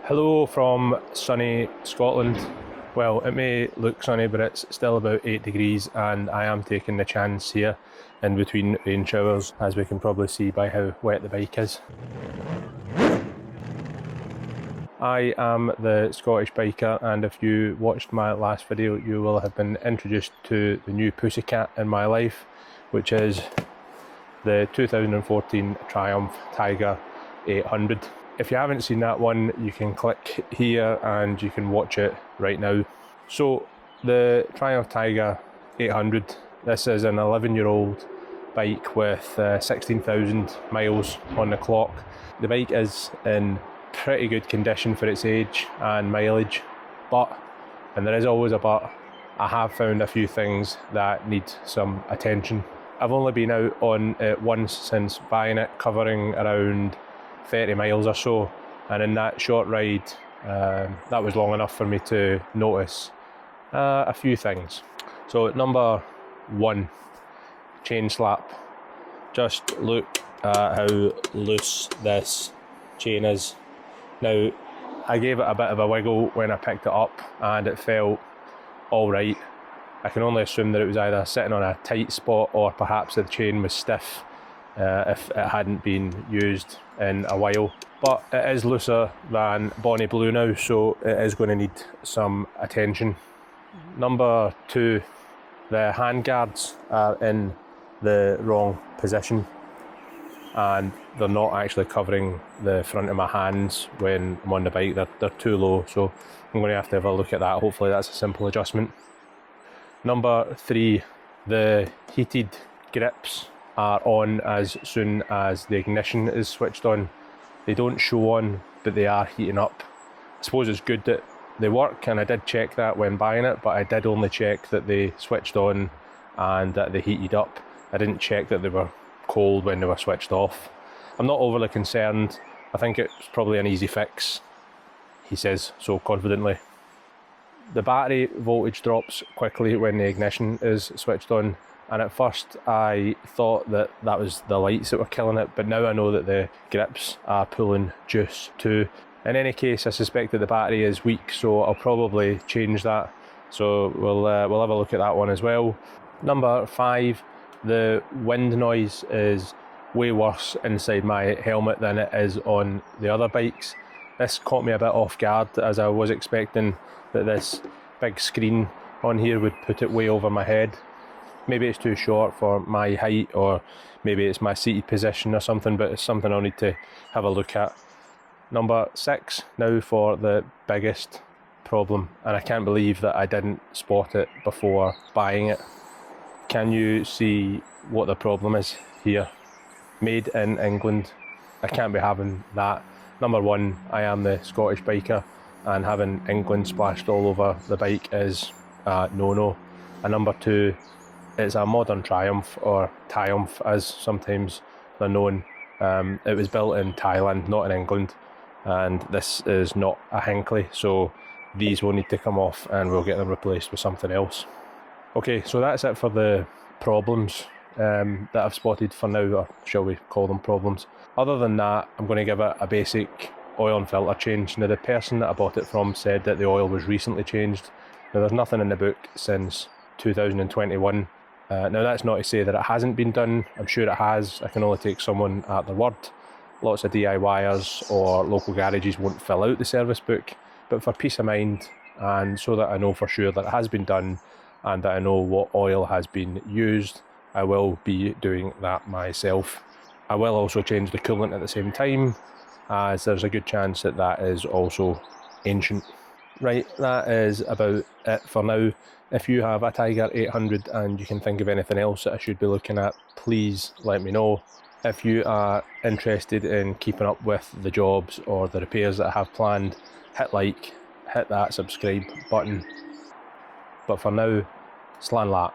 Hello from sunny Scotland. Well, it may look sunny, but it's still about 8 degrees, and I am taking the chance here in between rain showers, as we can probably see by how wet the bike is. I am the Scottish biker, and if you watched my last video, you will have been introduced to the new pussycat in my life, which is the 2014 Triumph Tiger 800. If you haven't seen that one, you can click here and you can watch it right now. So the Triumph Tiger 800, this is an 11-year-old bike with 16,000 miles on the clock. The bike is in pretty good condition for its age and mileage, but, and there is always a but, I have found a few things that need some attention. I've only been out on it once since buying it, covering around 30 miles or so, and in that short ride that was long enough for me to notice a few things. So number one, chain slap. Just look at how loose this chain is. Now, I gave it a bit of a wiggle when I picked it up and it felt alright. I can only assume that it was either sitting on a tight spot or perhaps the chain was stiff if it hadn't been used in a while. But it is looser than Bonnie Blue now, so it is going to need some attention. Number two, the handguards are in the wrong position and they're not actually covering the front of my hands when I'm on the bike. They're too low, so I'm going to have a look at that. Hopefully that's a simple adjustment. Number three, the heated grips are on as soon as the ignition is switched on. They don't show on, but they are heating up. I suppose it's good that they work, and I did check that when buying it, but I did only check that they switched on and that they heated up. I didn't check that they were cold when they were switched off. I'm not overly concerned. I think it's probably an easy fix, he says so confidently. The battery voltage drops quickly when the ignition is switched on, and at first I thought that was the lights that were killing it, but now I know that the grips are pulling juice too. In any case, I suspect that the battery is weak, so I'll probably change that. So we'll have a look at that one as well. Number five, the wind noise is way worse inside my helmet than it is on the other bikes. This caught me a bit off guard, as I was expecting that this big screen on here would put it way over my head. Maybe it's too short for my height, or maybe it's my seated position or something, but it's something I'll need to have a look at. Number six, now for the biggest problem, and I can't believe that I didn't spot it before buying it. Can you see what the problem is here? Made in England. I can't be having that. Number one, I am the Scottish biker, and having England splashed all over the bike is a no-no. And number two, it's a modern Triumph, or Triumph as sometimes they're known. It was built in Thailand, not in England, and this is not a Hinckley, so these will need to come off and we'll get them replaced with something else. Okay, so that's it for the problems that I've spotted for now, or shall we call them problems. Other than that, I'm going to give it a basic oil and filter change. Now, the person that I bought it from said that the oil was recently changed. Now, there's nothing in the book since 2021. Now, that's not to say that it hasn't been done. I'm sure it has. I can only take someone at their word. Lots of DIYers or local garages won't fill out the service book, but for peace of mind, and so that I know for sure that it has been done and that I know what oil has been used, I will be doing that myself. I will also change the coolant at the same time, as there's a good chance that that is also ancient. Right, that is about it for now. If you have a Tiger 800 and you can think of anything else that I should be looking at, please let me know. If you are interested in keeping up with the jobs or the repairs that I have planned, hit like, hit that subscribe button. But for now, slán lá.